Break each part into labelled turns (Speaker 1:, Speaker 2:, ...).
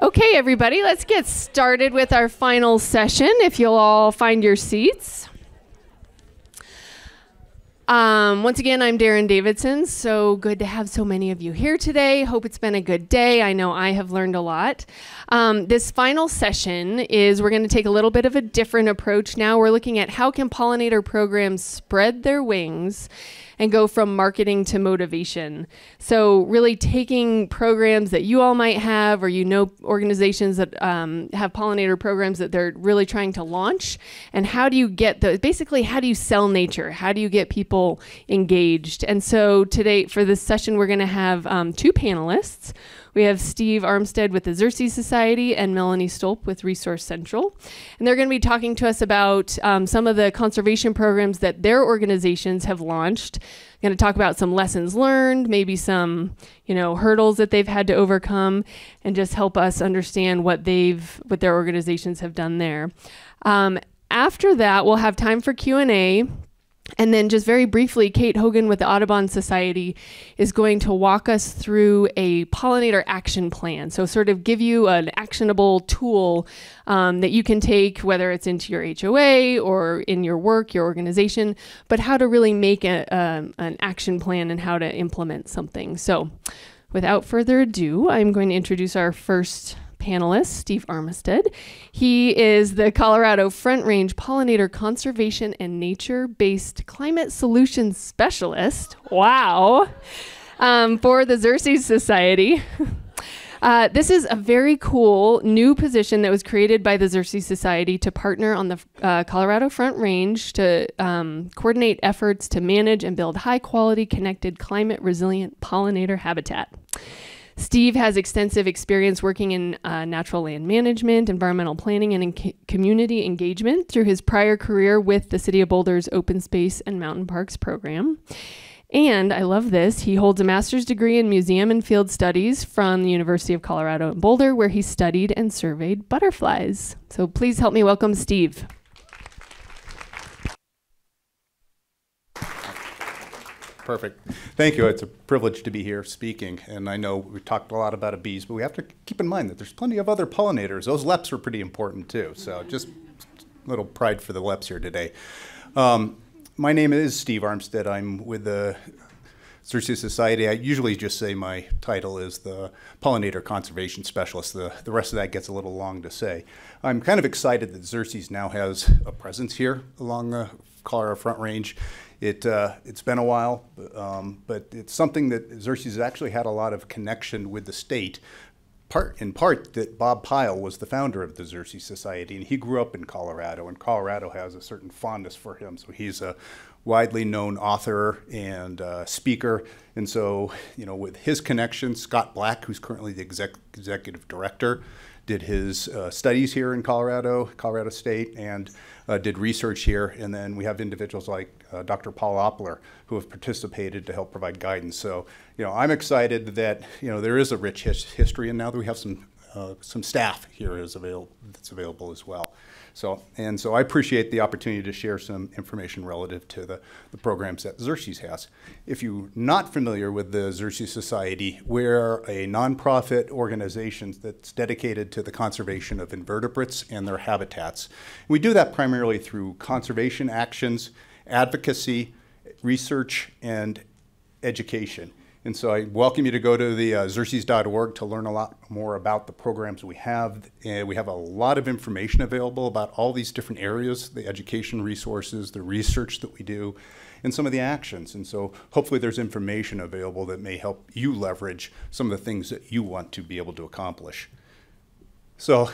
Speaker 1: Okay, everybody, let's get started with our final session, if you'll all find your seats. Once again, I'm Darren Davidson. So good to have so many of you here today. Hope it's been a good day. I know I have learned a lot. This final session is we're going to take a little bit of a different approach now. We're looking at how can pollinator programs spread their wings and go from marketing to motivation. So really taking programs that you all might have, or you know organizations that have pollinator programs that they're really trying to launch, and how do you get those, basically how do you sell nature? How do you get people engaged? And so today for this session, we're gonna have two panelists. We have Steve Armstead with the Xerces Society and Melanie Stolp with Resource Central. And they're going to be talking to us about some of the conservation programs that their organizations have launched. Going to talk about some lessons learned, maybe some, hurdles that they've had to overcome, and just help us understand what their organizations have done there. After that, we'll have time for Q&A. And then just very briefly, Kate Hogan with the Audubon Society is going to walk us through a Pollinator Action Plan. So sort of give you an actionable tool that you can take, whether it's into your HOA or in your work, your organization, but how to really make an action plan and how to implement something. So without further ado, I'm going to introduce our first panelist, Steve Armstead. He is the Colorado Front Range Pollinator Conservation and Nature-Based Climate Solutions Specialist. Wow. For the Xerces Society. This is a very cool new position that was created by the Xerces Society to partner on the Colorado Front Range to coordinate efforts to manage and build high-quality, connected, climate-resilient pollinator habitat. Steve has extensive experience working in natural land management, environmental planning, and in community engagement through his prior career with the City of Boulder's Open Space and Mountain Parks program. And I love this, he holds a master's degree in museum and field studies from the University of Colorado in Boulder, where he studied and surveyed butterflies. So please help me welcome Steve.
Speaker 2: Perfect. Thank you. It's a privilege to be here speaking. And I know we talked a lot about bees, but we have to keep in mind that there's plenty of other pollinators. Those leps are pretty important too. So just a little pride for the leps here today. My name is Steve Armstead. I'm with the Xerces Society. I usually just say my title is the Pollinator Conservation Specialist. The rest of that gets a little long to say. I'm kind of excited that Xerces now has a presence here along the Colorado Front Range. It's been a while, but it's something that Xerces has actually had a lot of connection with the state, in part that Bob Pyle was the founder of the Xerces Society, and he grew up in Colorado, and Colorado has a certain fondness for him. So he's a widely known author and speaker, and so, with his connections, Scott Black, who's currently the executive director, did his studies here in Colorado State, and did research here. And then we have individuals like Dr. Paul Oppler, who have participated to help provide guidance. So, I'm excited that, there is a rich history, and now that we have some staff here that's available as well. So I appreciate the opportunity to share some information relative to the programs that Xerces has. If you're not familiar with the Xerces Society, we're a nonprofit organization that's dedicated to the conservation of invertebrates and their habitats. We do that primarily through conservation actions, advocacy, research, and education. And so I welcome you to go to the xerces.org to learn a lot more about the programs we have. And we have a lot of information available about all these different areas, the education resources, the research that we do, and some of the actions. And so hopefully there's information available that may help you leverage some of the things that you want to be able to accomplish. So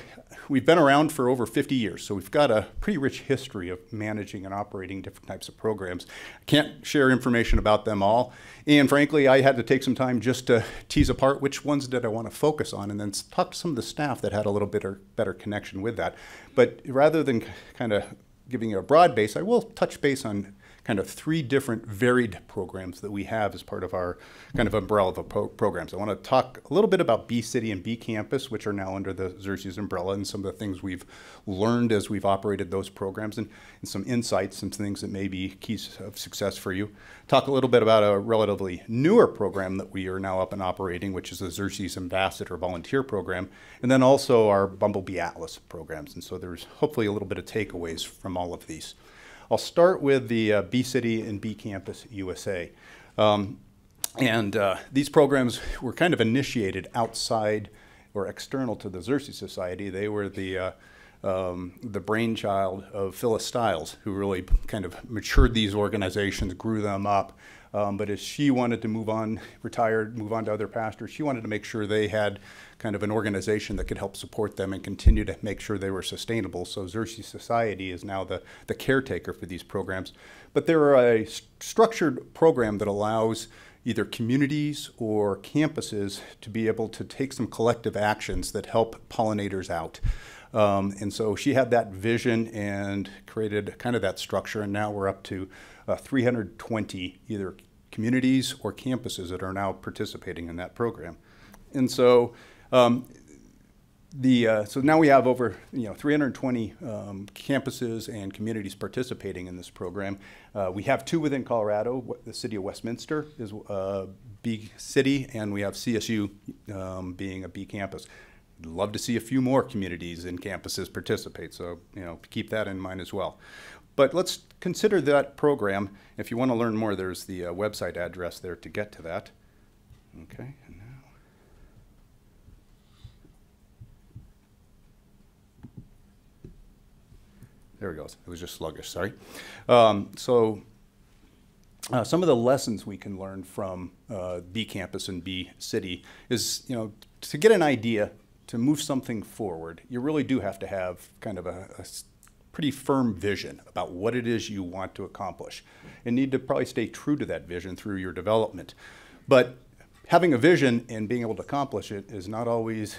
Speaker 2: we've been around for over 50 years, so we've got a pretty rich history of managing and operating different types of programs. I can't share information about them all, and frankly, I had to take some time just to tease apart which ones did I want to focus on, and then talk to some of the staff that had a little bit better connection with that. But rather than kind of giving you a broad base, I will touch base on kind kind of 3 different varied programs that we have as part of our kind of umbrella of programs. I want to talk a little bit about Bee City and Bee Campus, which are now under the Xerces umbrella, and some of the things we've learned as we've operated those programs, and some insights and things that may be keys of success for you. Talk a little bit about a relatively newer program that we are now up and operating, which is the Xerces Ambassador Volunteer Program, and then also our Bumblebee Atlas programs. And so there's hopefully a little bit of takeaways from all of these. I'll start with the Bee City and Bee Campus USA. These programs were kind of initiated outside or external to the Xerces Society. They were the brainchild of Phyllis Stiles, who really kind of matured these organizations, grew them up. But as she wanted to move on, retired, move on to other pastors, she wanted to make sure they had kind of an organization that could help support them and continue to make sure they were sustainable. So Xerces Society is now the caretaker for these programs. But they're a structured program that allows either communities or campuses to be able to take some collective actions that help pollinators out. And so she had that vision and created kind of that structure, and now we're up to 320 either communities or campuses that are now participating in that program. And so so now we have over 320 campuses and communities participating in this program. We have 2 within Colorado. The City of Westminster is Bee City, and we have CSU being a Bee campus. I'd love to see a few more communities and campuses participate, so keep that in mind as well. But let's consider that program. If you want to learn more, there's the website address there to get to that. Okay, and now. There it goes. It was just sluggish, sorry. Some of the lessons we can learn from Bee Campus and Bee City is, to get an idea, to move something forward, you really do have to have kind of a pretty firm vision about what it is you want to accomplish, and need to probably stay true to that vision through your development. But having a vision and being able to accomplish it is not always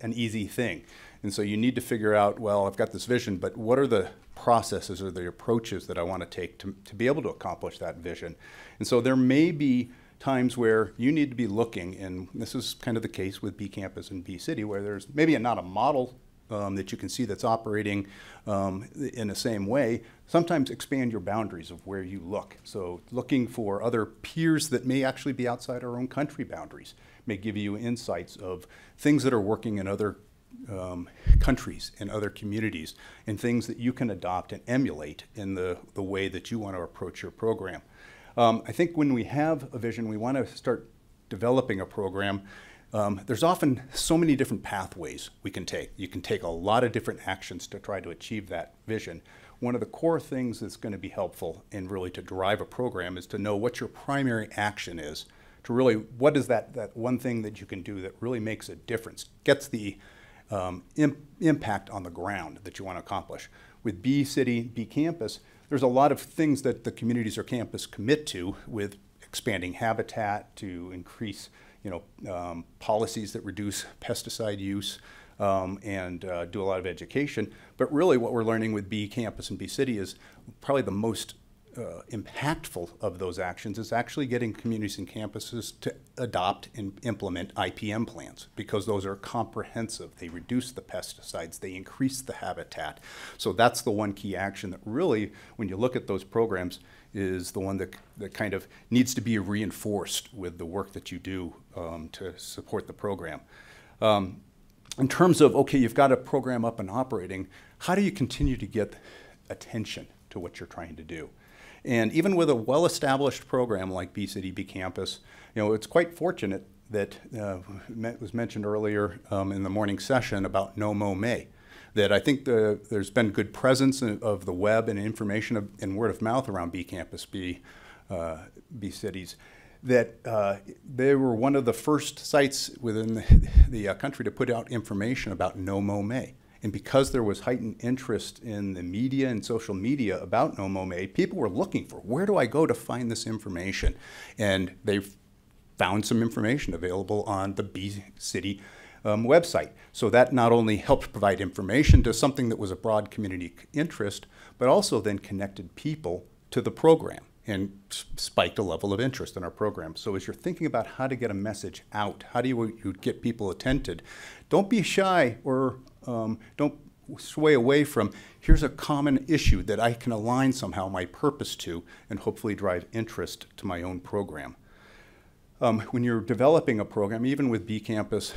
Speaker 2: an easy thing. And so you need to figure out, well, I've got this vision, but what are the processes or the approaches that I want to take to be able to accomplish that vision? And so there may be times where you need to be looking, and this is kind of the case with Bee Campus and Bee City, where there's maybe not a model that you can see that's operating in the same way. Sometimes expand your boundaries of where you look. So looking for other peers that may actually be outside our own country boundaries may give you insights of things that are working in other countries and other communities, and things that you can adopt and emulate in the way that you want to approach your program. I think when we have a vision, we want to start developing a program. There's often so many different pathways we can take. You can take a lot of different actions to try to achieve that vision. One of the core things that's going to be helpful and really to drive a program is to know what your primary action is, to really, what is that one thing that you can do that really makes a difference, gets the impact on the ground that you want to accomplish. With Bee City, Bee Campus, there's a lot of things that the communities or campus commit to, with expanding habitat to increase policies that reduce pesticide use and do a lot of education. But really what we're learning with Bee Campus and Bee City is probably the most impactful of those actions is actually getting communities and campuses to adopt and implement IPM plans, because those are comprehensive. They reduce the pesticides, they increase the habitat. So that's the one key action that really, when you look at those programs, is the one that kind of needs to be reinforced with the work that you do to support the program. In terms of, okay, you've got a program up and operating, how do you continue to get attention to what you're trying to do? And even with a well-established program like Bee City, Bee Campus, it's quite fortunate that was mentioned earlier in the morning session about No Mow May, that I think there's been good presence of the web and information and word of mouth around Bee Campus, Bee Cities, that they were one of the first sites within the country to put out information about No Mow May. And because there was heightened interest in the media and social media about No Mow May, people were looking for, where do I go to find this information? And they found some information available on the Bee City website. So that not only helped provide information to something that was a broad community interest, but also then connected people to the program. and spiked a level of interest in our program. So as you're thinking about how to get a message out, how do you get people attentive, don't be shy or don't sway away from, here's a common issue that I can align somehow my purpose to and hopefully drive interest to my own program. When you're developing a program, even with Bee Campus,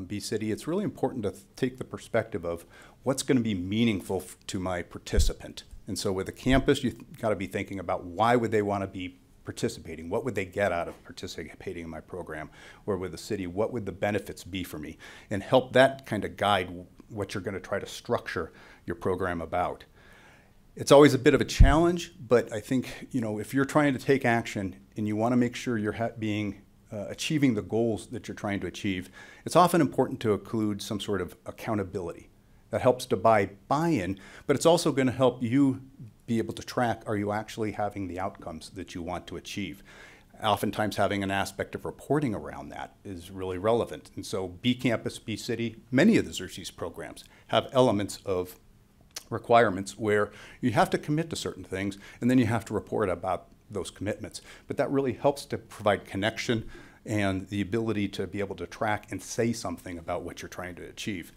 Speaker 2: Bee City, it's really important to take the perspective of what's going to be meaningful to my participant. And so with a campus, you've got to be thinking about why would they want to be participating? What would they get out of participating in my program? Or with the city, what would the benefits be for me? And help that kind of guide what you're going to try to structure your program about. It's always a bit of a challenge, but I think, you know, if you're trying to take action and you want to make sure you're achieving the goals that you're trying to achieve, it's often important to include some sort of accountability. That helps to buy buy-in, but it's also going to help you be able to track, are you actually having the outcomes that you want to achieve? Oftentimes having an aspect of reporting around that is really relevant. And so Bee Campus, Bee City, many of the Xerces programs have elements of requirements where you have to commit to certain things and then you have to report about those commitments. But that really helps to provide connection and the ability to be able to track and say something about what you're trying to achieve.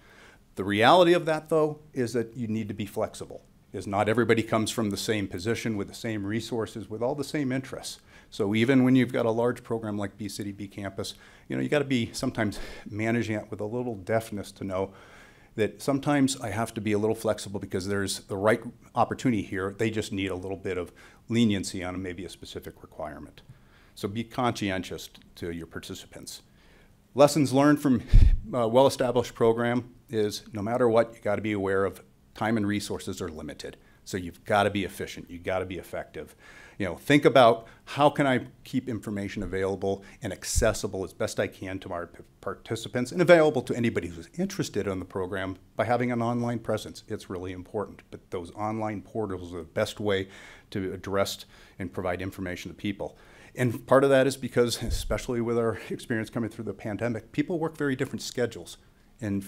Speaker 2: The reality of that, though, is that you need to be flexible. Is not everybody comes from the same position with the same resources, with all the same interests. So even when you've got a large program like Bee City, Bee Campus, you know, you got to be sometimes managing it with a little deftness to know that sometimes I have to be a little flexible because there's the right opportunity here. They just need a little bit of leniency on maybe a specific requirement. So be conscientious to your participants. Lessons learned from a well-established program is no matter what, you got to be aware of time and resources are limited. So you've got to be efficient, you've got to be effective. You know, think about how can I keep information available and accessible as best I can to our participants and available to anybody who's interested in the program by having an online presence. It's really important, but those online portals are the best way to address and provide information to people. And part of that is because, especially with our experience coming through the pandemic, people work very different schedules, and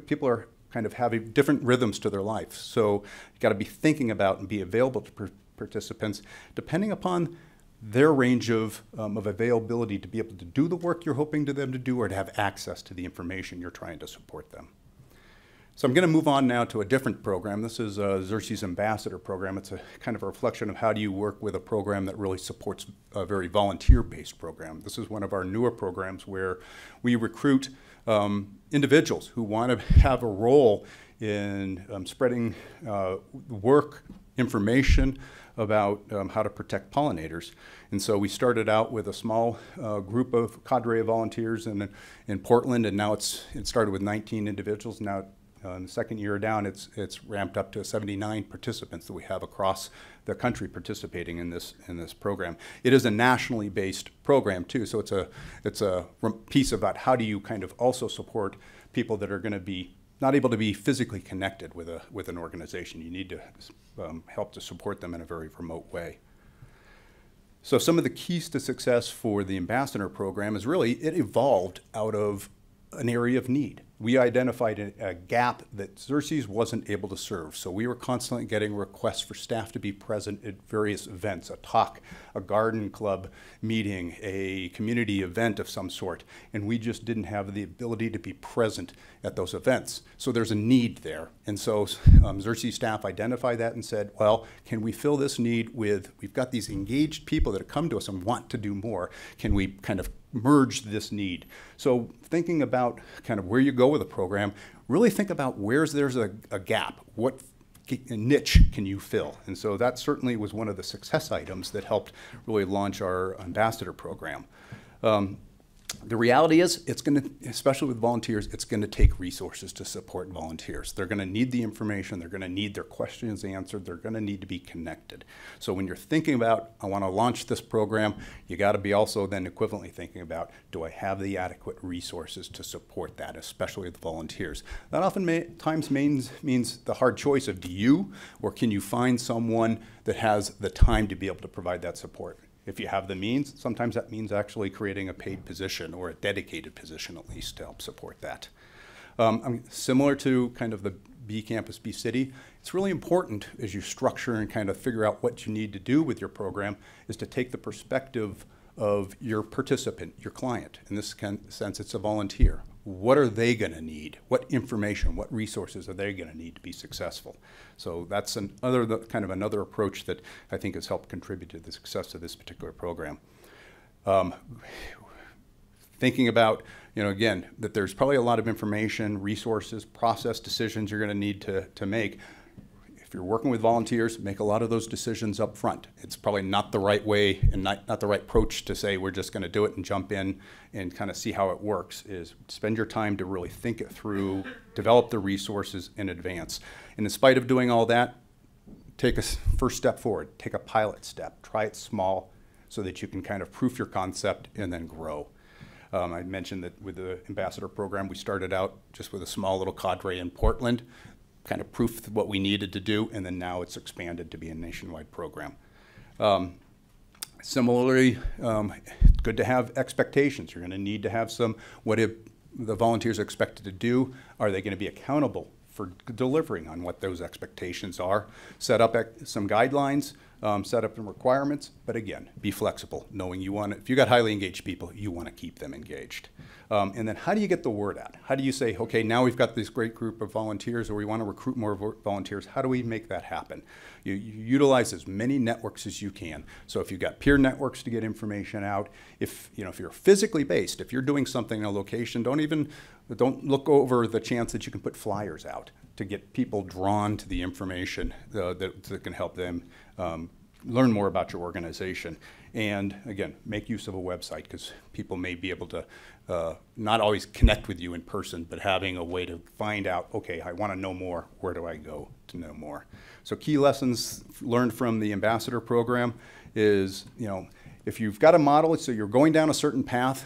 Speaker 2: people are kind of having different rhythms to their life. So you've got to be thinking about and be available to participants depending upon their range of availability to be able to do the work you're hoping to them to do or to have access to the information you're trying to support them. So I'm going to move on now to a different program. This is a Xerces Ambassador program. It's a kind of a reflection of how do you work with a program that really supports a very volunteer-based program. This is one of our newer programs where we recruit individuals who want to have a role in spreading work, information about how to protect pollinators. And so we started out with a small group of cadre of volunteers in Portland, and now it started with 19 individuals. Now in the second year down, it's ramped up to 79 participants that we have across the country participating in this program. It is a nationally based program too, so it's a piece about how do you kind of also support people that are going to be not able to be physically connected with an organization. You need to help to support them in a very remote way. So some of the keys to success for the Ambassador program is really it evolved out of an area of need. We identified a gap that Xerces wasn't able to serve. So we were constantly getting requests for staff to be present at various events, a talk, a garden club meeting, a community event of some sort. And we just didn't have the ability to be present at those events. So there's a need there. And so Xerces staff identified that and said, well, can we fill this need with, we've got these engaged people that have come to us and want to do more. Can we kind of merge this need? So thinking about kind of where you go with a program, really think about where's there's a gap. What niche can you fill? And so that certainly was one of the success items that helped really launch our Ambassador program. The reality is, it's going to, especially with volunteers, it's going to take resources to support volunteers. They're going to need the information, they're going to need their questions answered, they're going to need to be connected. So when you're thinking about, I want to launch this program, you got to be also then equivalently thinking about, do I have the adequate resources to support that, especially with volunteers? That often times means the hard choice of do you, or can you find someone that has the time to be able to provide that support? If you have the means, sometimes that means actually creating a paid position or a dedicated position at least to help support that. Similar to kind of the Bee Campus, Bee City, it's really important as you structure and kind of figure out what you need to do with your program is to take the perspective of your participant, your client. In this sense, it's a volunteer. What are they going to need? What information, what resources are they going to need to be successful? So that's another approach that I think has helped contribute to the success of this particular program. Thinking about, again, that there's probably a lot of information, resources, process decisions you're going to need to make. If you're working with volunteers, make a lot of those decisions up front. It's probably not the right way and not the right approach to say we're just going to do it and jump in and kind of see how it works. Is spend your time to really think it through, develop the resources in advance. And in spite of doing all that, take a first step forward. Take a pilot step. Try it small so that you can kind of proof your concept and then grow. I mentioned that with the ambassador program, we started out just with a small little cadre in Portland, kind of proof what we needed to do, and then now it's expanded to be a nationwide program. Similarly, it's good to have expectations. You're going to need to have some, what if the volunteers are expected to do? Are they going to be accountable for delivering on what those expectations are? Set up some guidelines, set up some requirements, but again, be flexible, knowing if you got highly engaged people, you want to keep them engaged. And then how do you get the word out? How do you say, okay, now we've got this great group of volunteers, or we want to recruit more volunteers. How do we make that happen? You utilize as many networks as you can. So if you've got peer networks to get information out, if you're physically based, if you're doing something in a location, don't look over the chance that you can put flyers out to get people drawn to the information that can help them learn more about your organization. And again, make use of a website, because people may be able to not always connect with you in person, but having a way to find out, okay, I want to know more, where do I go to know more? So key lessons learned from the ambassador program is, if you've got a model, so you're going down a certain path,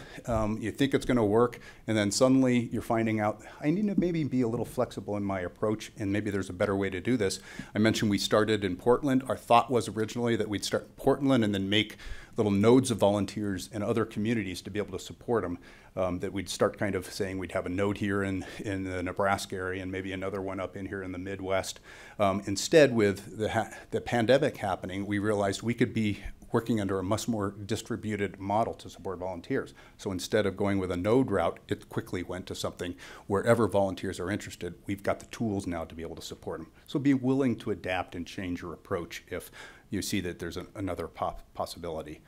Speaker 2: you think it's going to work, and then suddenly you're finding out, I need to maybe be a little flexible in my approach, and maybe there's a better way to do this. I mentioned we started in Portland. Our thought was originally that we'd start in Portland and then make little nodes of volunteers in other communities to be able to support them. That we'd start kind of saying we'd have a node here in the Nebraska area and maybe another one up in here in the Midwest. Instead, with the pandemic happening, we realized we could be working under a much more distributed model to support volunteers. So instead of going with a node route, it quickly went to something wherever volunteers are interested. We've got the tools now to be able to support them. So be willing to adapt and change your approach if you see that there's another possibility.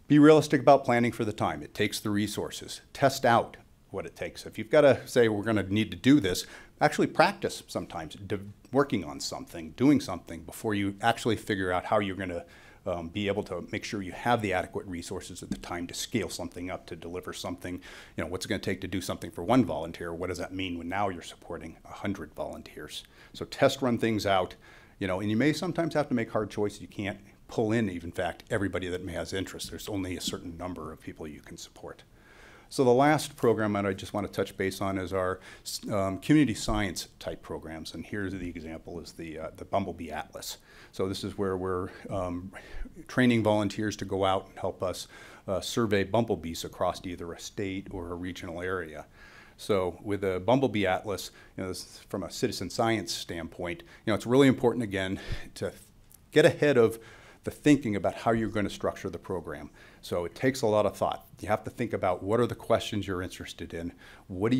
Speaker 2: Be realistic about planning for the time. It takes the resources. Test out what it takes. If you've got to say we're going to need to do this, actually practice sometimes working on something, doing something before you actually figure out how you're going to be able to make sure you have the adequate resources at the time to scale something up, to deliver something. What's it going to take to do something for one volunteer? What does that mean when now you're supporting 100 volunteers? So test run things out, and you may sometimes have to make hard choices. You can't pull in, in fact, everybody that has interest. There's only a certain number of people you can support. So the last program that I just want to touch base on is our community science type programs. And here's the example is the Bumblebee Atlas. So this is where we're training volunteers to go out and help us survey bumblebees across either a state or a regional area. So with the Bumblebee Atlas, from a citizen science standpoint, it's really important, again, to get ahead of the thinking about how you're going to structure the program. So it takes a lot of thought. You have to think about what are the questions you're interested in, what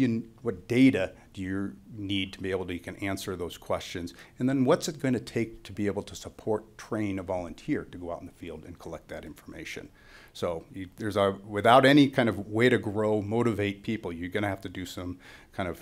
Speaker 2: data do you need to be able to, you can answer those questions, and then what's it going to take to be able to support, train a volunteer to go out in the field and collect that information. So without any kind of way to grow, motivate people, you're going to have to do some kind of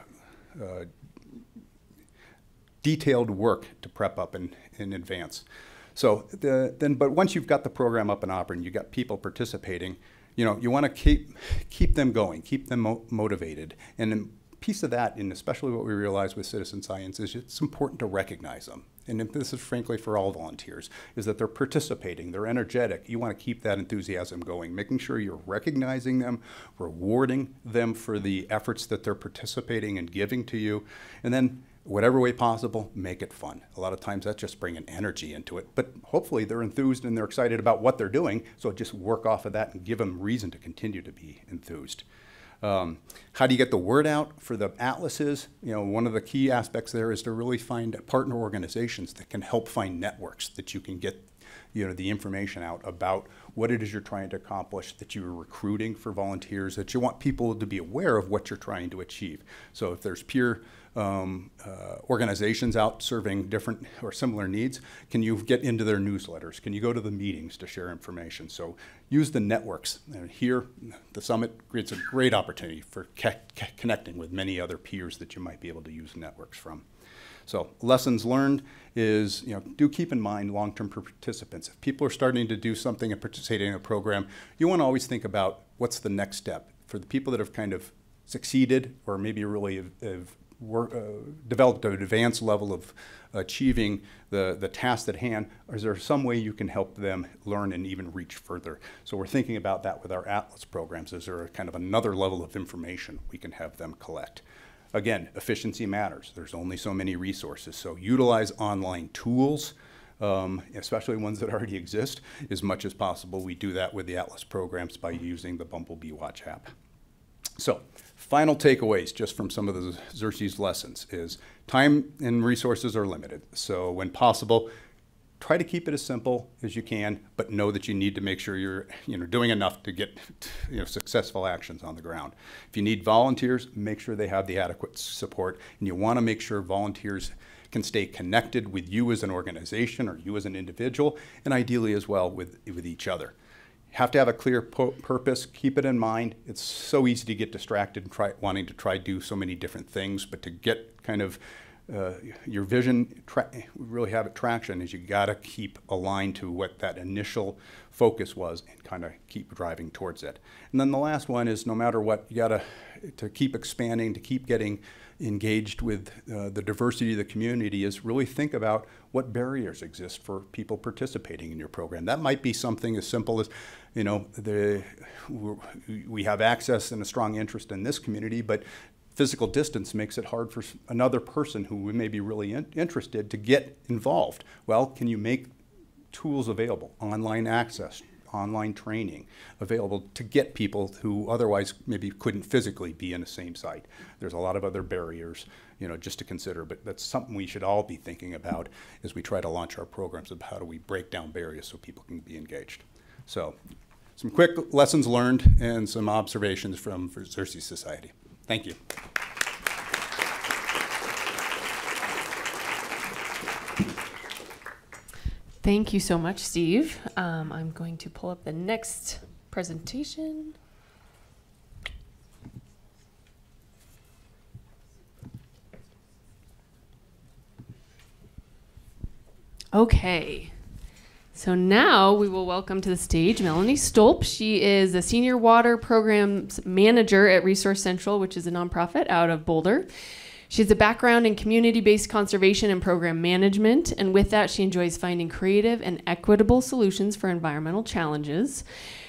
Speaker 2: detailed work to prep up in advance. So but once you've got the program up and operating, you've got people participating, you want to keep them going, keep them motivated. And a piece of that, and especially what we realize with citizen science, is it's important to recognize them. And this is frankly for all volunteers, is that they're participating, they're energetic. You want to keep that enthusiasm going, making sure you're recognizing them, rewarding them for the efforts that they're participating and giving to you, and then whatever way possible, make it fun. A lot of times that's just bringing energy into it, but hopefully they're enthused and they're excited about what they're doing, so just work off of that and give them reason to continue to be enthused. How do you get the word out for the atlases? You know, one of the key aspects there is to really find partner organizations that can help find networks that you can get, you know, the information out about what it is you're trying to accomplish, that you're recruiting for volunteers, that you want people to be aware of what you're trying to achieve. So if there's peer organizations out serving different or similar needs, can you get into their newsletters? Can you go to the meetings to share information? So use the networks. And here, the summit creates a great opportunity for connecting with many other peers that you might be able to use networks from. So lessons learned is, you know, do keep in mind long-term participants. If people are starting to do something and participating in a program, you want to always think about what's the next step. For the people that have kind of succeeded or maybe really have developed an advanced level of achieving the task at hand, is there some way you can help them learn and even reach further? So we're thinking about that with our Atlas programs. Is there a kind of another level of information we can have them collect? Again, efficiency matters. There's only so many resources. So utilize online tools, especially ones that already exist, as much as possible. We do that with the Atlas programs by using the Bumblebee Watch app. So final takeaways just from some of the Xerces lessons is time and resources are limited. So when possible, try to keep it as simple as you can, but know that you need to make sure you're, you know, doing enough to get, you know, successful actions on the ground. If you need volunteers, make sure they have the adequate support, and you want to make sure volunteers can stay connected with you as an organization or you as an individual, and ideally as well with each other. You have to have a clear purpose. Keep it in mind. It's so easy to get distracted and wanting to try do so many different things, but to get kind of your vision really have it traction is you got to keep aligned to what that initial focus was and kind of keep driving towards it. And then the last one is no matter what, you got to keep expanding, to keep getting engaged with the diversity of the community, is really think about what barriers exist for people participating in your program. That might be something as simple as, you know, we have access and a strong interest in this community, but physical distance makes it hard for another person who may be really interested to get involved. Well, can you make tools available, online access, online training available to get people who otherwise maybe couldn't physically be in the same site? There's a lot of other barriers, you know, just to consider, but that's something we should all be thinking about as we try to launch our programs of how do we break down barriers so people can be engaged. So some quick lessons learned and some observations from Xerces Society. Thank you.
Speaker 1: Thank you so much, Steve. I'm going to pull up the next presentation. Okay. So now we will welcome to the stage Melanie Stolp. She is a Senior Water Programs Manager at Resource Central, which is a nonprofit out of Boulder. She has a background in community-based conservation and program management, and with that, she enjoys finding creative and equitable solutions for environmental challenges.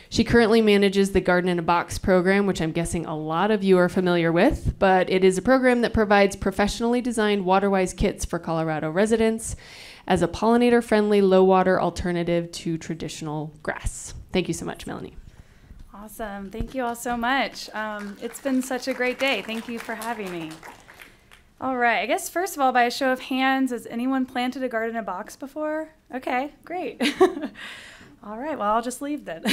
Speaker 1: She currently manages the Garden in a Box program, which I'm guessing a lot of you are familiar with, but it is a program that provides professionally designed water-wise kits for Colorado residents as a pollinator-friendly, low-water alternative to traditional grass. Thank you so much, Melanie.
Speaker 3: Awesome. Thank you all so much. It's been such a great day. Thank you for having me. All right. I guess, first of all, by a show of hands, has anyone planted a garden in a box before? Okay, great. All right. Well, I'll just leave then.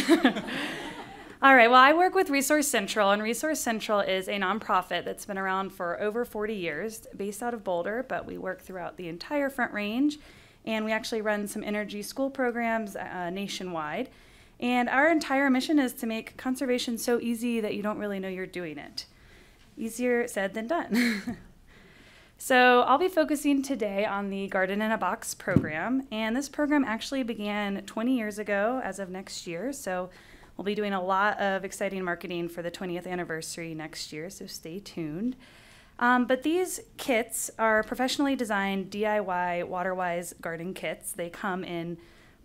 Speaker 3: All right. Well, I work with Resource Central, and Resource Central is a nonprofit that's been around for over 40 years, based out of Boulder, but we work throughout the entire Front Range. And we actually run some energy school programs nationwide. And our entire mission is to make conservation so easy that you don't really know you're doing it. Easier said than done. So I'll be focusing today on the Garden in a Box program. And this program actually began 20 years ago as of next year. So we'll be doing a lot of exciting marketing for the 20th anniversary next year, so stay tuned. But these kits are professionally designed DIY water-wise garden kits. They come in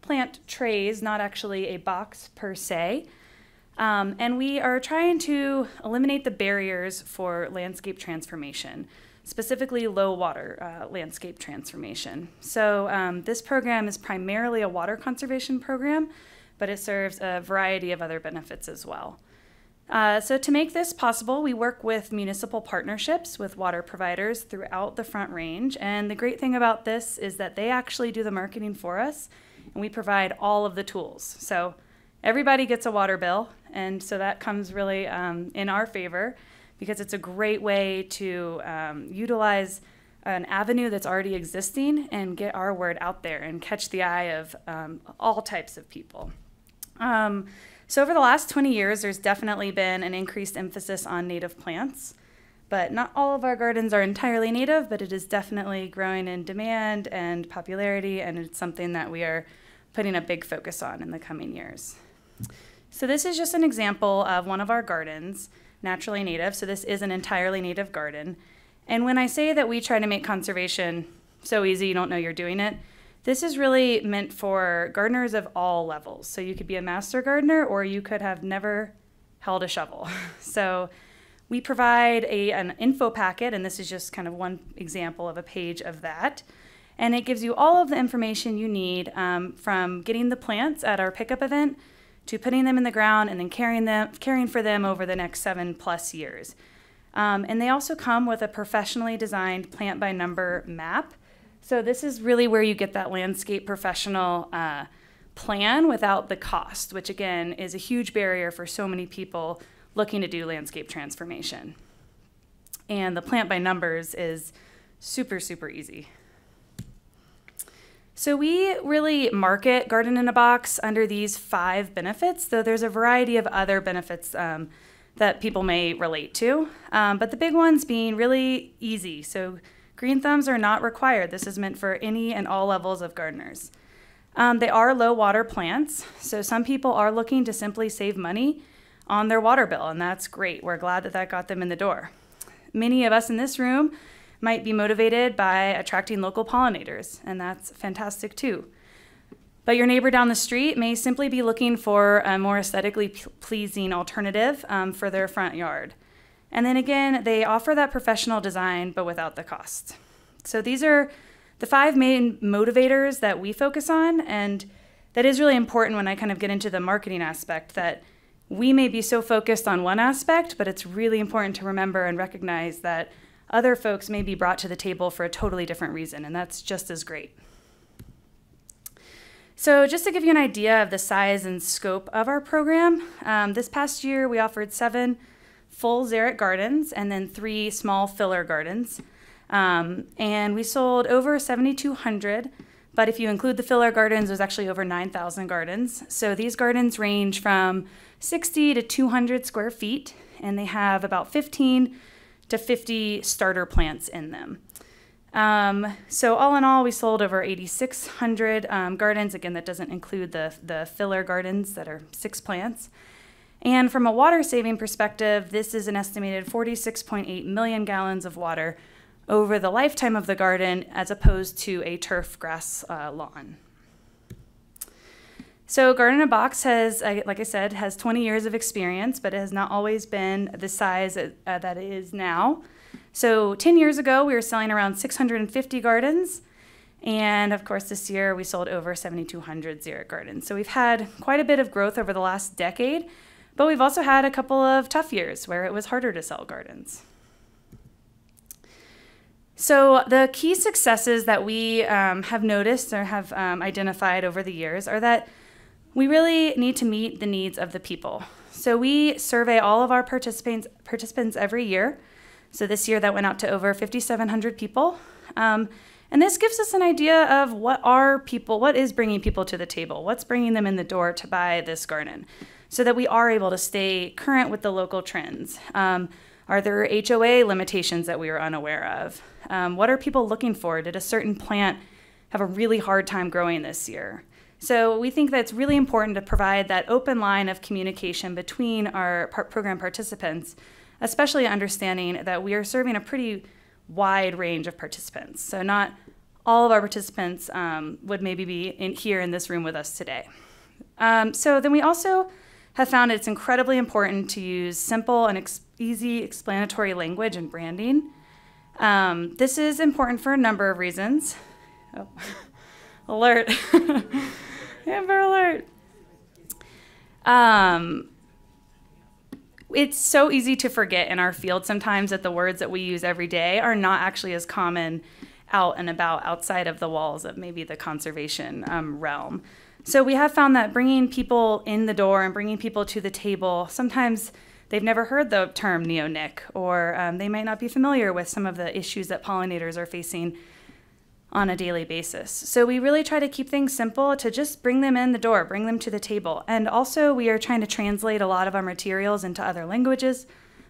Speaker 3: plant trays, not actually a box per se. And we are trying to eliminate the barriers for landscape transformation, specifically low water landscape transformation. So this program is primarily a water conservation program, but it serves a variety of other benefits as well. So to make this possible, we work with municipal partnerships with water providers throughout the Front Range. And the great thing about this is that they actually do the marketing for us, and we provide all of the tools. So everybody gets a water bill, and so that comes really in our favor because it's a great way to utilize an avenue that's already existing and get our word out there and catch the eye of all types of people. So over the last 20 years, there's definitely been an increased emphasis on native plants, but not all of our gardens are entirely native, but it is definitely growing in demand and popularity, and it's something that we are putting a big focus on in the coming years. So this is just an example of one of our gardens, naturally native. So this is an entirely native garden. And when I say that we try to make conservation so easy you don't know you're doing it, this is really meant for gardeners of all levels. So you could be a master gardener or you could have never held a shovel. So we provide an info packet, and this is just kind of one example of a page of that. And it gives you all of the information you need from getting the plants at our pickup event to putting them in the ground and then caring for them over the next 7+ years. And they also come with a professionally designed plant by number map. So this is really where you get that landscape professional plan without the cost, which again is a huge barrier for so many people looking to do landscape transformation. And the plant by numbers is super, super easy. So we really market Garden in a Box under these 5 benefits, though there's a variety of other benefits that people may relate to. But the big ones being really easy. So green thumbs are not required. This is meant for any and all levels of gardeners. They are low water plants, so some people are looking to simply save money on their water bill, and that's great. We're glad that that got them in the door. Many of us in this room might be motivated by attracting local pollinators, and that's fantastic too. But your neighbor down the street may simply be looking for a more aesthetically pleasing alternative for their front yard. And then again, they offer that professional design, but without the cost. So these are the 5 main motivators that we focus on, and that is really important when I kind of get into the marketing aspect, that we may be so focused on one aspect, but it's really important to remember and recognize that other folks may be brought to the table for a totally different reason, and that's just as great. So just to give you an idea of the size and scope of our program, this past year we offered 7 full xeric gardens and then 3 small filler gardens. And we sold over 7,200, but if you include the filler gardens, there's actually over 9,000 gardens. So these gardens range from 60 to 200 square feet, and they have about 15 to 50 starter plants in them. So all in all, we sold over 8,600 gardens. Again, that doesn't include the filler gardens that are 6 plants. And from a water saving perspective, this is an estimated 46.8 million gallons of water over the lifetime of the garden as opposed to a turf grass lawn. So Garden in a Box has, like I said, has 20 years of experience, but it has not always been the size that it is now. So 10 years ago, we were selling around 650 gardens. And of course, this year we sold over 7,200 xeric gardens. So we've had quite a bit of growth over the last decade, but we've also had a couple of tough years where it was harder to sell gardens. So the key successes that we have noticed or have identified over the years are that we really need to meet the needs of the people. So we survey all of our participants every year. So this year that went out to over 5,700 people. And this gives us an idea of what is bringing people to the table, what's bringing them in the door to buy this garden, so that we are able to stay current with the local trends. Are there HOA limitations that we are unaware of? What are people looking for? Did a certain plant have a really hard time growing this year? So we think that it's really important to provide that open line of communication between our program participants, especially understanding that we are serving a pretty wide range of participants. So not all of our participants would maybe be here in this room with us today. So then we also have found it's incredibly important to use simple and easy explanatory language and branding. This is important for a number of reasons. Oh, alert. Amber alert. it's so easy to forget in our field sometimes that the words that we use every day are not actually as common out and about outside of the walls of maybe the conservation realm. So we have found that bringing people in the door and bringing people to the table, sometimes they've never heard the term neonic, or they might not be familiar with some of the issues that pollinators are facing on a daily basis. So we really try to keep things simple to just bring them in the door, bring them to the table. And also we are trying to translate a lot of our materials into other languages,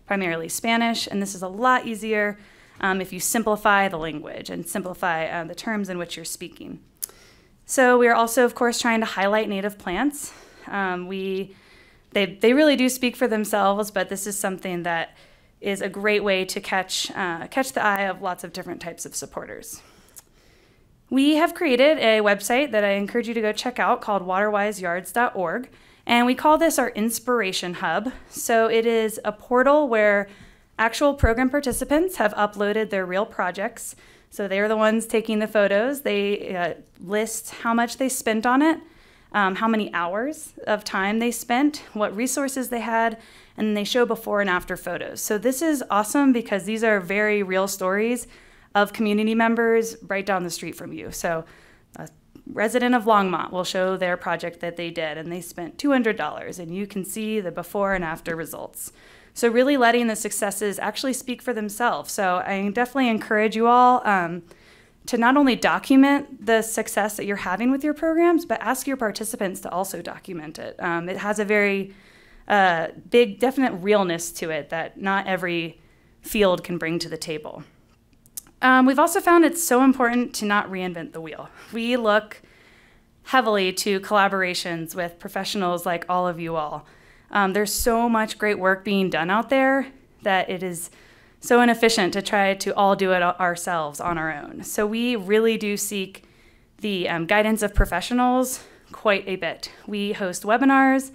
Speaker 3: primarily Spanish, and this is a lot easier if you simplify the language and simplify the terms in which you're speaking. So we are also, of course, trying to highlight native plants. They really do speak for themselves, but this is something that is a great way to catch the eye of lots of different types of supporters. We have created a website that I encourage you to go check out called waterwiseyards.org, and we call this our Inspiration Hub. So it is a portal where actual program participants have uploaded their real projects. So they are the ones taking the photos. They list how much they spent on it, how many hours of time they spent, what resources they had, and they show before and after photos. So this is awesome because these are very real stories of community members right down the street from you. So a resident of Longmont will show their project that they did, and they spent $200, and you can see the before and after results. So really letting the successes actually speak for themselves. So I definitely encourage you all to not only document the success that you're having with your programs, but ask your participants to also document it. It has a very big, definite realness to it that not every field can bring to the table. We've also found it's so important to not reinvent the wheel. We look heavily to collaborations with professionals like all of you all. There's so much great work being done out there that it is so inefficient to try to all do it ourselves on our own. So we really do seek the guidance of professionals quite a bit. We host webinars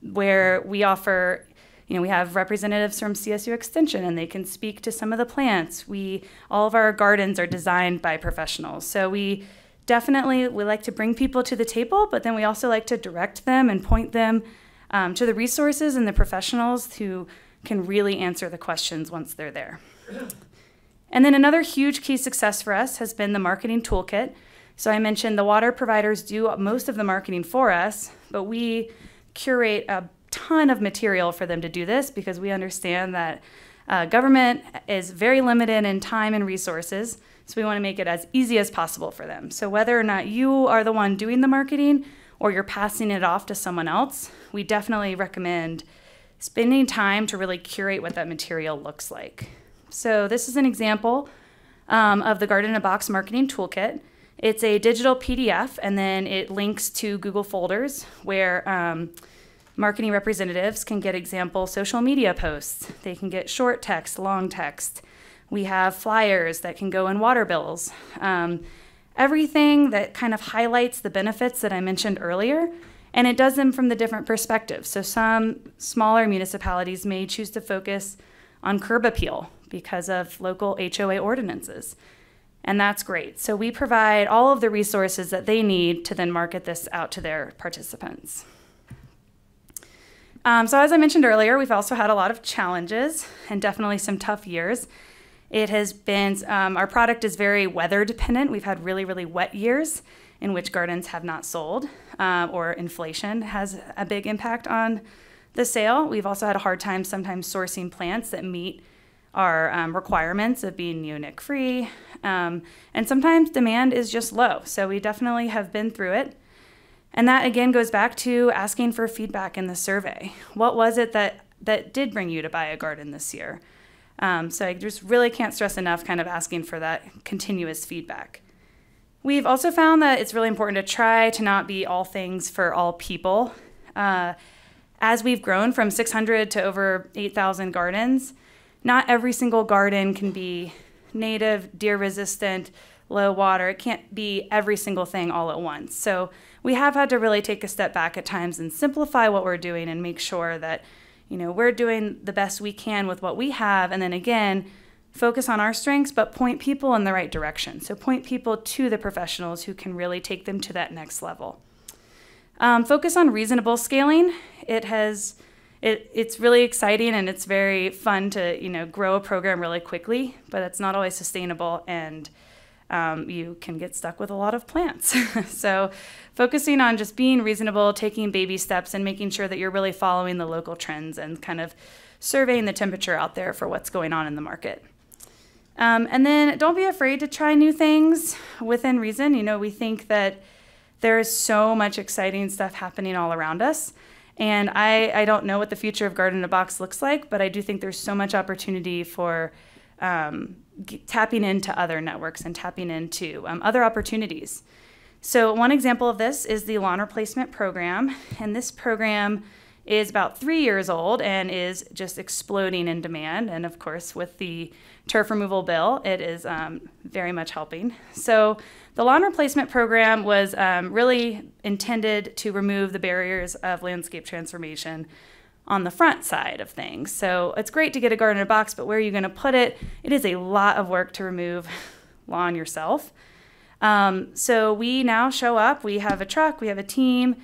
Speaker 3: where we offer, we have representatives from CSU Extension, and they can speak to some of the plants. All of our gardens are designed by professionals. So we like to bring people to the table, but then we also like to direct them and point them to the resources and the professionals who can really answer the questions once they're there. And then another huge key success for us has been the marketing toolkit. So I mentioned the water providers do most of the marketing for us, but we curate a ton of material for them to do this because we understand that government is very limited in time and resources, so we want to make it as easy as possible for them. So whether or not you are the one doing the marketing or you're passing it off to someone else, we definitely recommend spending time to really curate what that material looks like. So this is an example of the Garden in a Box marketing toolkit. It's a digital PDF, and then it links to Google folders where marketing representatives can get example social media posts. They can get short text, long text. We have flyers that can go in water bills. Everything that kind of highlights the benefits that I mentioned earlier, and it does them from the different perspectives. So some smaller municipalities may choose to focus on curb appeal because of local HOA ordinances, and that's great. So we provide all of the resources that they need to then market this out to their participants. So as I mentioned earlier, we've also had a lot of challenges and definitely some tough years. It has been, our product is very weather dependent. We've had really, really wet years in which gardens have not sold, or inflation has a big impact on the sale. We've also had a hard time sometimes sourcing plants that meet our requirements of being neonic free. And sometimes demand is just low. So we definitely have been through it. And that again goes back to asking for feedback in the survey. What was it that did bring you to buy a garden this year? So I just really can't stress enough kind of asking for that continuous feedback. We've also found that it's really important to try to not be all things for all people. As we've grown from 600 to over 8,000 gardens, not every single garden can be native, deer resistant, low water. It can't be every single thing all at once. So we have had to really take a step back at times and simplify what we're doing and make sure that we're doing the best we can with what we have, and then again, focus on our strengths, but point people in the right direction. So point people to the professionals who can really take them to that next level. Focus on reasonable scaling. It's it's really exciting and it's very fun to grow a program really quickly, but it's not always sustainable, and you can get stuck with a lot of plants. So focusing on just being reasonable, taking baby steps, and making sure that you're really following the local trends and kind of surveying the temperature out there for what's going on in the market. And then don't be afraid to try new things within reason. We think that there is so much exciting stuff happening all around us. And I don't know what the future of Garden in a Box looks like, but I do think there's so much opportunity for tapping into other networks and tapping into other opportunities. So one example of this is the lawn replacement program. And this program is about 3 years old and is just exploding in demand. And of course, with the turf removal bill, it is very much helping. So the lawn replacement program was really intended to remove the barriers of landscape transformation on the front side of things. So it's great to get a garden in a box, but where are you going to put it? It is a lot of work to remove lawn yourself. So we now show up, we have a truck, we have a team,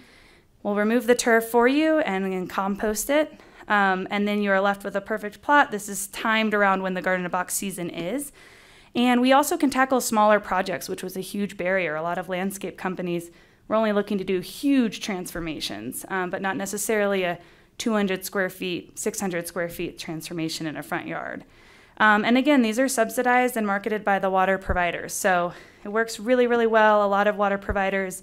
Speaker 3: we'll remove the turf for you and then compost it. And then you are left with a perfect plot. This is timed around when the Garden in a Box season is. And we also can tackle smaller projects, which was a huge barrier. A lot of landscape companies were only looking to do huge transformations, but not necessarily a 200 square feet, 600 square feet transformation in a front yard. And again, these are subsidized and marketed by the water providers. So it works really, really well. A lot of water providers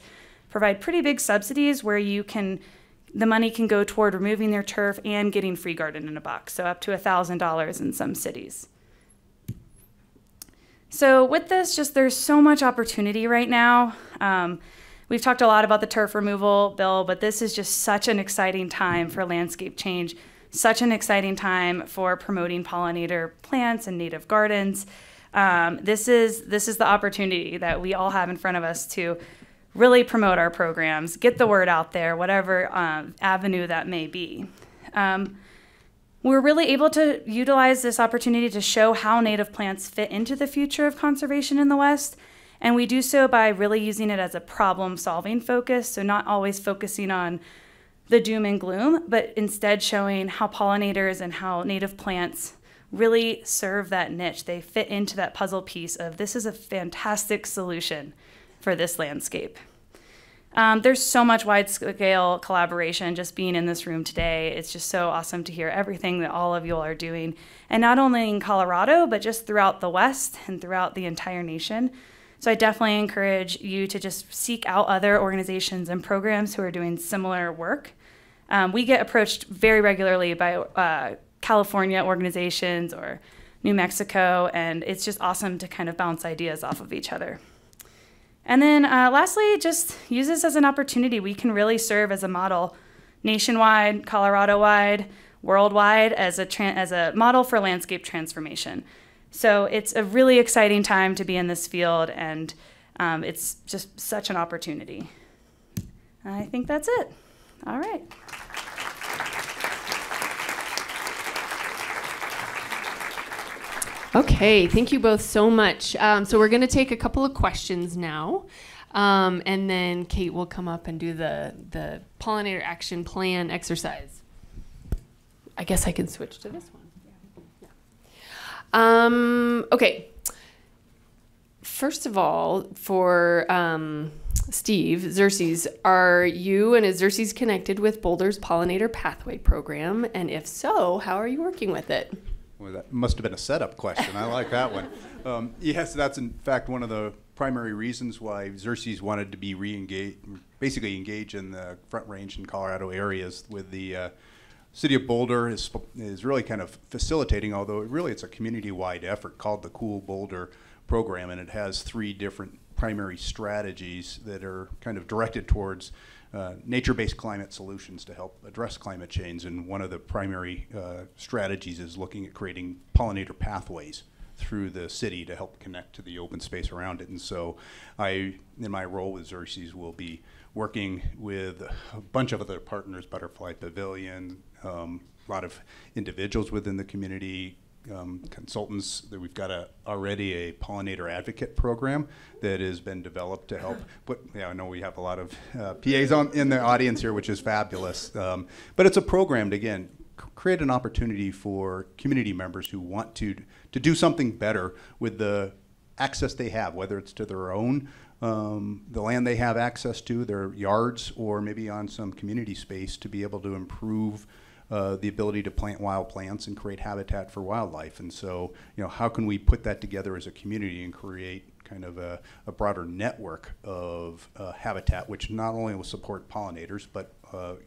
Speaker 3: provide pretty big subsidies where the money can go toward removing their turf and getting free Garden in a Box, so up to $1,000 in some cities. So with this, there's so much opportunity right now. We've talked a lot about the turf removal bill, but this is just such an exciting time for landscape change, such an exciting time for promoting pollinator plants and native gardens. This is the opportunity that we all have in front of us to really promote our programs, get the word out there, whatever avenue that may be. We're really able to utilize this opportunity to show how native plants fit into the future of conservation in the West. And we do so by really using it as a problem-solving focus, so not always focusing on the doom and gloom, but instead showing how pollinators and how native plants really serve that niche. They fit into that puzzle piece of this is a fantastic solution for this landscape. There's so much wide-scale collaboration just being in this room today. It's just so awesome to hear everything that all of you all are doing, and not only in Colorado, but just throughout the West and throughout the entire nation. So I definitely encourage you to just seek out other organizations and programs who are doing similar work. We get approached very regularly by California organizations or New Mexico, and it's just awesome to kind of bounce ideas off of each other. And then lastly, just use this as an opportunity. We can really serve as a model nationwide, Colorado-wide, worldwide as a model for landscape transformation. So it's a really exciting time to be in this field, and it's just such an opportunity. I think that's it. All right.
Speaker 1: Okay, thank you both so much. So we're going to take a couple of questions now, and then Kate will come up and do the Pollinator Action Plan exercise. I guess I can switch to this one. Okay. First of all, for Steve, Xerces, are you and is Xerces connected with Boulder's Pollinator Pathway Program? And if so, how are you working with it?
Speaker 2: Well, that must have been a setup question. I like that one. Yes, that's in fact one of the primary reasons why Xerces wanted to be basically engage in the Front Range and Colorado areas with the City of Boulder is really kind of facilitating, although it's a community-wide effort called the Cool Boulder program, and it has 3 different primary strategies that are kind of directed towards nature-based climate solutions to help address climate change. And one of the primary strategies is looking at creating pollinator pathways through the city to help connect to the open space around it. And so I, in my role with Xerces, will be working with a bunch of other partners, Butterfly Pavilion, a lot of individuals within the community, consultants. That we've got already a pollinator advocate program that has been developed to help. I know we have a lot of PAs in the audience here, which is fabulous. But it's a program to, again, create an opportunity for community members who want to do something better with the access they have, whether it's to their own, the land they have access to, their yards, or maybe on some community space to be able to improve the ability to plant wild plants and create habitat for wildlife. And so, how can we put that together as a community and create kind of a broader network of habitat, which not only will support pollinators, but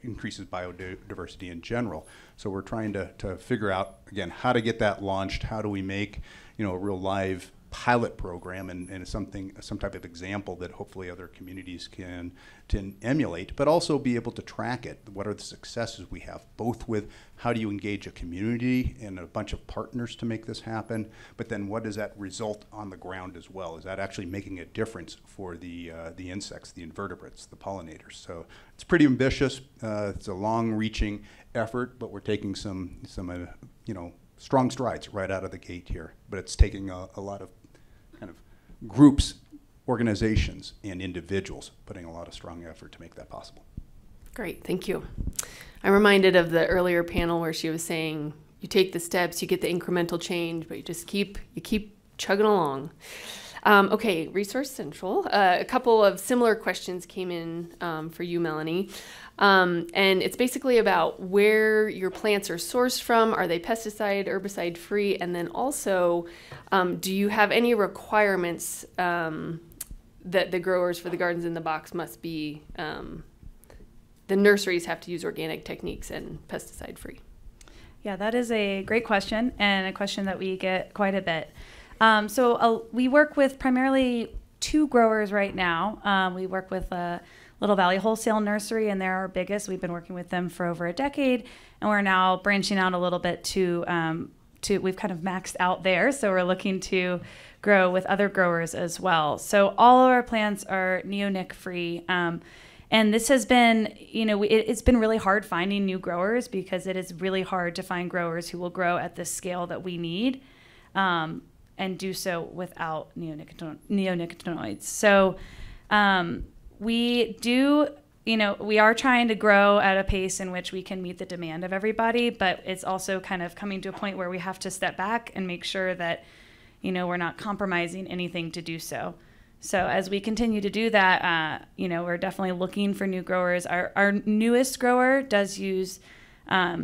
Speaker 2: increases biodiversity in general. So we're trying to figure out, again, how to get that launched. How do we make, a real live pilot program and some type of example that hopefully other communities can emulate, but also be able to track it. What are the successes we have, both with how do you engage a community and a bunch of partners to make this happen, but then what does that result on the ground as well? Is that actually making a difference for the insects, the invertebrates, the pollinators? So it's pretty ambitious. It's a long-reaching effort, but we're taking some strong strides right out of the gate here. But it's taking a lot of kind of groups, organizations, and individuals putting a lot of strong effort to make that possible.
Speaker 1: Great, thank you. I'm reminded of the earlier panel where she was saying, you take the steps, you get the incremental change, but you just keep chugging along. Okay, Resource Central. A couple of similar questions came in for you, Melanie. And it's basically about where your plants are sourced from. Are they pesticide, herbicide free? And then also, do you have any requirements that the growers for the Gardens in the Box must be, the nurseries have to use organic techniques and pesticide free?
Speaker 3: Yeah, that is a great question, and a question that we get quite a bit. We work with primarily 2 growers right now. We work with Little Valley Wholesale Nursery, and they're our biggest. We've been working with them for over a decade, and we're now branching out a little bit to we've kind of maxed out there, so we're looking to grow with other growers as well. So all of our plants are neonic free, and this has been, it's been really hard finding new growers because it is really hard to find growers who will grow at the scale that we need, and do so without neonicotinoids. So we do, we are trying to grow at a pace in which we can meet the demand of everybody, but it's also kind of coming to a point where we have to step back and make sure that, we're not compromising anything to do so. So as we continue to do that, we're definitely looking for new growers. Our newest grower does use,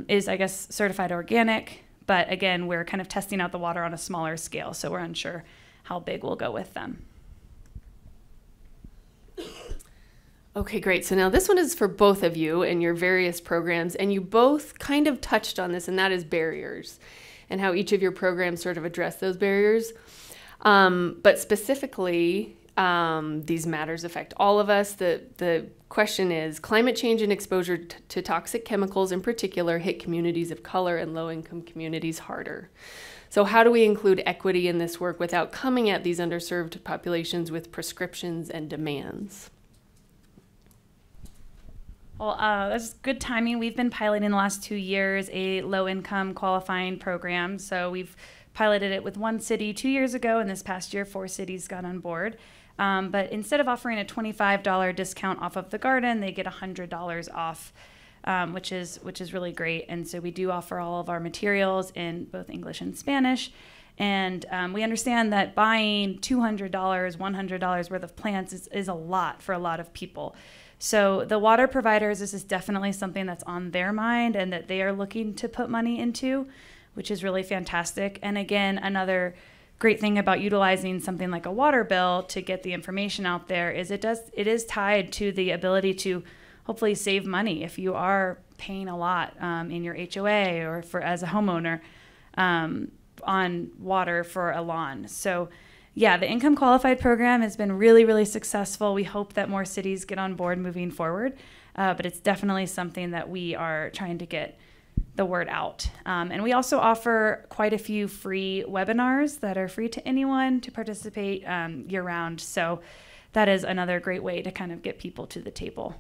Speaker 3: is I guess certified organic, but again, we're kind of testing out the water on a smaller scale, so we're unsure how big we'll go with them.
Speaker 1: Okay, great. So now this one is for both of you and your various programs, and you both kind of touched on this, and that is barriers and how each of your programs sort of address those barriers. But specifically, these matters affect all of us. The question is, climate change and exposure to toxic chemicals in particular hit communities of color and low-income communities harder. So how do we include equity in this work without coming at these underserved populations with prescriptions and demands?
Speaker 3: Well, that's good timing. We've been piloting the last 2 years a low-income qualifying program. So we've piloted it with 1 city 2 years ago, and this past year 4 cities got on board. But instead of offering a $25 discount off of the garden, they get $100 off, which is really great. And so we do offer all of our materials in both English and Spanish. And we understand that buying $200, $100 worth of plants is a lot for a lot of people. So the water providers, this is definitely something that's on their mind and that they are looking to put money into, which is really fantastic. And again, another great thing about utilizing something like a water bill to get the information out there is it is tied to the ability to hopefully save money if you are paying a lot in your HOA or as a homeowner on water for a lawn. So yeah, the income qualified program has been really, really successful. We hope that more cities get on board moving forward, but it's definitely something that we are trying to get the word out. And we also offer quite a few free webinars that are free to anyone to participate year-round. So that is another great way to kind of get people to the table.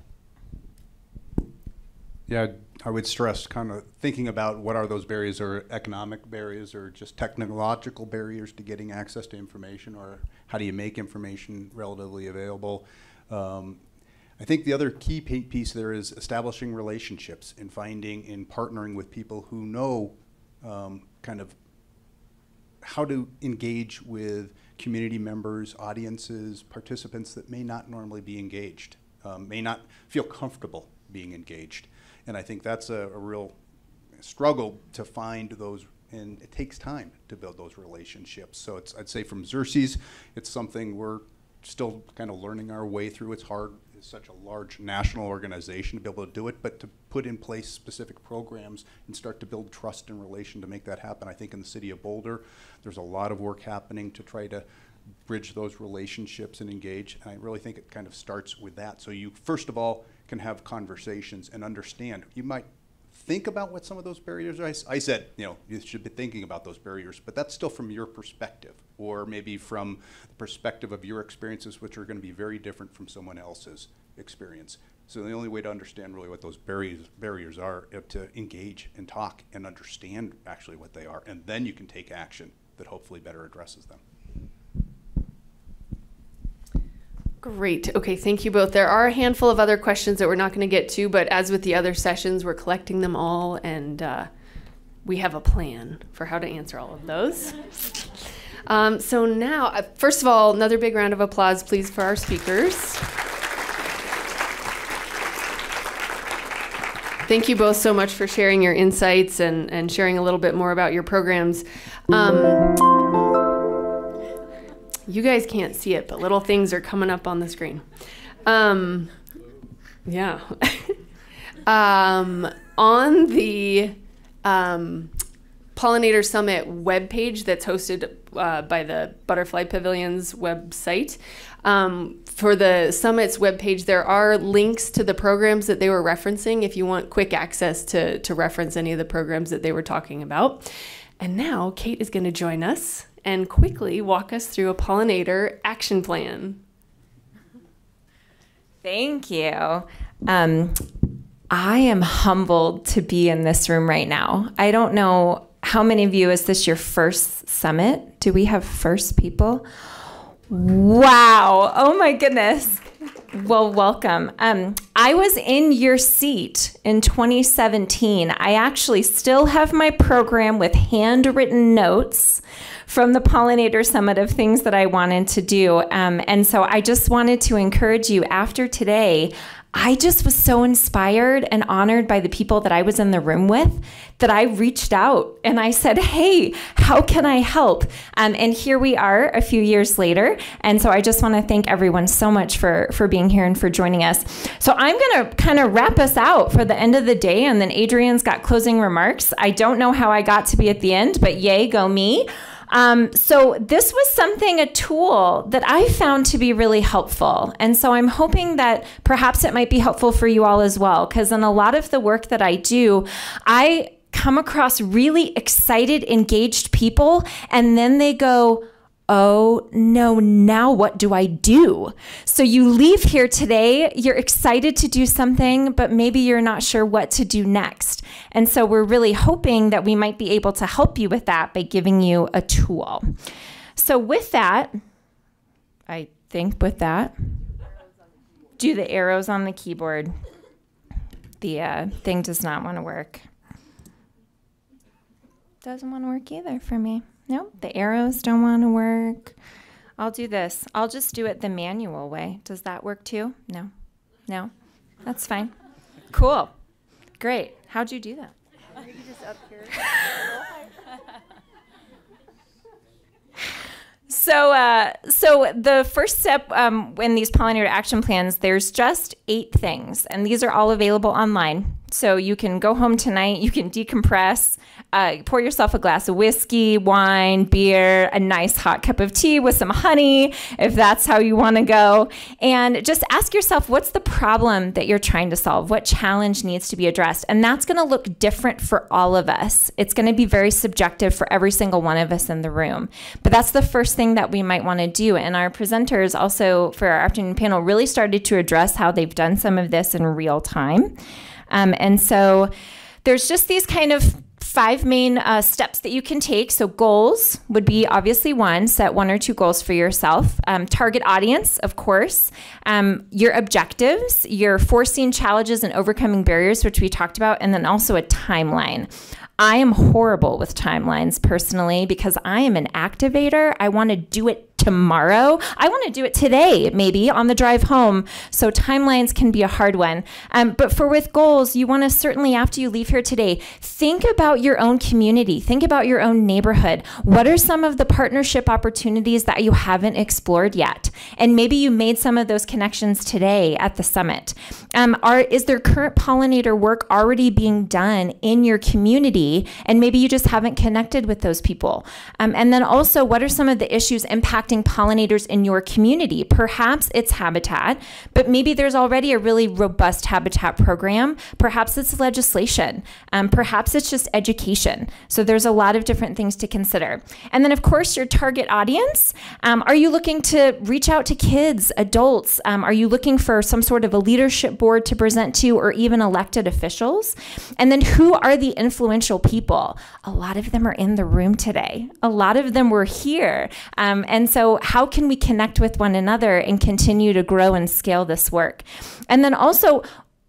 Speaker 2: Yeah, I would stress kind of thinking about what are those barriers, or economic barriers, or just technological barriers to getting access to information, or how do you make information relatively available. I think the other key piece there is establishing relationships and finding and partnering with people who know kind of how to engage with community members, audiences, participants that may not normally be engaged, may not feel comfortable being engaged. And I think that's a real struggle to find those, and it takes time to build those relationships. So I'd say from Xerces, it's something we're still kind of learning our way through. It's hard. It's such a large national organization to be able to do it, but to put in place specific programs and start to build trust and relation to make that happen. I think in the City of Boulder, there's a lot of work happening to try to bridge those relationships and engage. And I really think it kind of starts with that. So you, first of all, can have conversations and understand. You might think about what some of those barriers are. I said, you know, you should be thinking about those barriers, but that's still from your perspective, or maybe from the perspective of your experiences, which are going to be very different from someone else's experience. So the only way to understand really what those barriers are to engage and talk and understand actually what they are, and then you can take action that hopefully better addresses them.
Speaker 1: Great. Okay, thank you both. There are a handful of other questions that we're not going to get to, but as with the other sessions, we're collecting them all, and we have a plan for how to answer all of those. So now, first of all, another big round of applause, please, for our speakers. Thank you both so much for sharing your insights and sharing a little bit more about your programs. You guys can't see it, but little things are coming up on the screen. Yeah. On the Pollinator Summit webpage that's hosted by the Butterfly Pavilion's website, for the Summit's webpage, there are links to the programs that they were referencing if you want quick access to reference any of the programs that they were talking about. And now Kate is going to join us and quickly walk us through a Pollinator Action Plan.
Speaker 4: Thank you. I am humbled to be in this room right now. I don't know how many of you, is this your first summit? Do we have first people? Wow. Oh my goodness. Well, welcome. I was in your seat in 2017. I actually still have my program with handwritten notes from the Pollinator Summit of things that I wanted to do. And so I just wanted to encourage you after today. I just was so inspired and honored by the people that I was in the room with that I reached out and I said, hey, how can I help? And here we are a few years later. And so I just want to thank everyone so much for being here and for joining us. So I'm going to kind of wrap us out for the end of the day. And then Adrian's got closing remarks. I don't know how I got to be at the end, but yay, go me. So this was a tool that I found to be really helpful. And so I'm hoping that perhaps it might be helpful for you all as well, because in a lot of the work that I do, I come across really excited, engaged people, and then they go, oh no, now what do I do? So you leave here today, you're excited to do something, but maybe you're not sure what to do next. And so we're really hoping that we might be able to help you with that by giving you a tool. So with that, I think with that, do the arrows on the keyboard. The thing does not want to work. Doesn't want to work either for me. No, the arrows don't want to work. I'll do this. I'll just do it the manual way. Does that work too? No? No? That's fine. Cool. Great. How'd you do that? You just up here. So the first step in these Pollinator Action Plans, there's just 8 things, and these are all available online. So you can go home tonight, you can decompress, pour yourself a glass of whiskey, wine, beer, a nice hot cup of tea with some honey, if that's how you want to go. And just ask yourself, what's the problem that you're trying to solve? What challenge needs to be addressed? And that's going to look different for all of us. It's going to be very subjective for every single one of us in the room. But that's the first thing that we might want to do. And our presenters also for our afternoon panel really started to address how they've done some of this in real time. And so there's just these kind of 5 main steps that you can take. So goals would be obviously one, set 1 or 2 goals for yourself. Target audience, of course. Your objectives, your foreseen challenges and overcoming barriers, which we talked about, and then also a timeline. I am horrible with timelines personally because I am an activator. I want to do it tomorrow. I want to do it today, maybe on the drive home. So timelines can be a hard one. But for with goals, you want to certainly, after you leave here today, think about your own community. Think about your own neighborhood. What are some of the partnership opportunities that you haven't explored yet? And maybe you made some of those connections today at the summit. Is there current pollinator work already being done in your community? And maybe you just haven't connected with those people. And then also, what are some of the issues impacting pollinators in your community? Perhaps it's habitat, but maybe there's already a really robust habitat program. Perhaps it's legislation. Perhaps it's just education. So there's a lot of different things to consider. And then, of course, your target audience. Are you looking to reach out to kids, adults? Are you looking for some sort of a leadership board to present to, or even elected officials? And then who are the influential people? A lot of them are in the room today. A lot of them were here. And so how can we connect with one another and continue to grow and scale this work? And then also,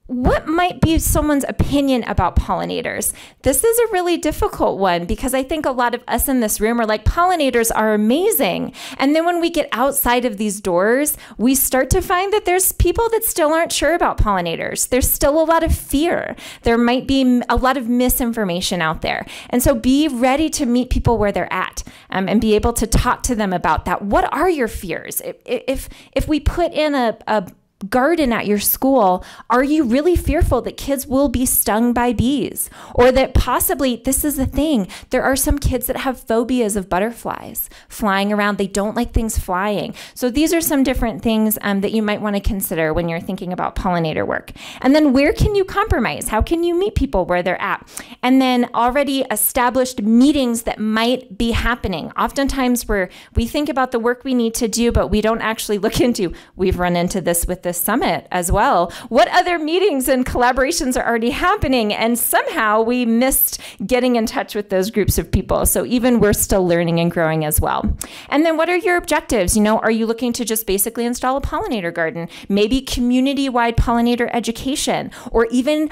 Speaker 4: what might be someone's opinion about pollinators? This is a really difficult one because I think a lot of us in this room are like, pollinators are amazing. And then when we get outside of these doors, we start to find that there's people that still aren't sure about pollinators. There's still a lot of fear. There might be a lot of misinformation out there. And so be ready to meet people where they're at and be able to talk to them about that. What are your fears? If we put in a garden at your school, are you really fearful that kids will be stung by bees? Or that possibly, this is the thing, there are some kids that have phobias of butterflies flying around. They don't like things flying. So these are some different things that you might want to consider when you're thinking about pollinator work. And then where can you compromise? How can you meet people where they're at? And then already established meetings that might be happening. Oftentimes we think about the work we need to do, but we don't actually look into, we've run into this with this summit as well. What other meetings and collaborations are already happening? And somehow we missed getting in touch with those groups of people. So even we're still learning and growing as well. And then what are your objectives? Are you looking to just basically install a pollinator garden? Maybe community-wide pollinator education, or even,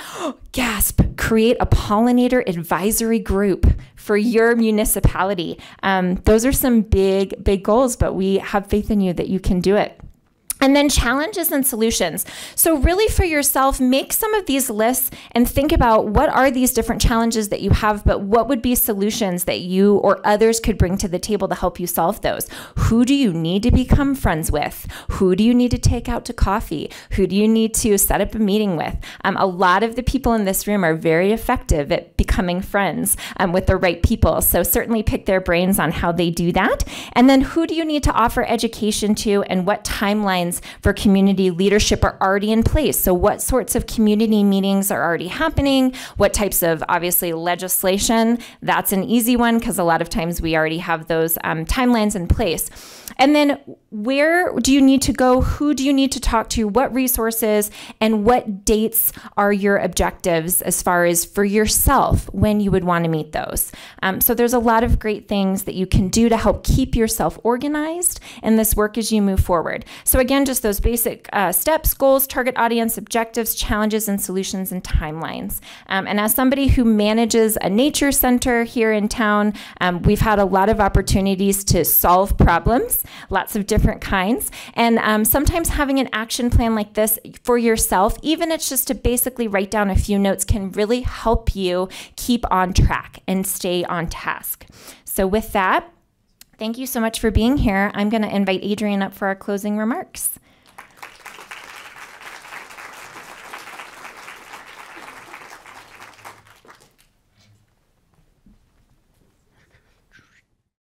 Speaker 4: gasp, create a pollinator advisory group for your municipality. Those are some big, big goals, but we have faith in you that you can do it. And then challenges and solutions. So really for yourself, make some of these lists and think about what are these different challenges that you have, but what would be solutions that you or others could bring to the table to help you solve those? Who do you need to become friends with? Who do you need to take out to coffee? Who do you need to set up a meeting with? A lot of the people in this room are very effective at becoming friends with the right people. So certainly pick their brains on how they do that. And then who do you need to offer education to, and what timelines for community leadership are already in place? So what sorts of community meetings are already happening? What types of, obviously, legislation? That's an easy one because a lot of times we already have those timelines in place. And then where do you need to go? Who do you need to talk to? What resources and what dates are your objectives as far as for yourself when you would want to meet those? So there's a lot of great things that you can do to help keep yourself organized in this work as you move forward. So again, just those basic steps, goals, target audience, objectives, challenges and solutions, and timelines. And as somebody who manages a nature center here in town, we've had a lot of opportunities to solve problems, lots of different kinds. And sometimes having an action plan like this for yourself, even it's just to basically write down a few notes, can really help you keep on track and stay on task. So with that, thank you so much for being here. I'm going to invite Adrian up for our closing remarks.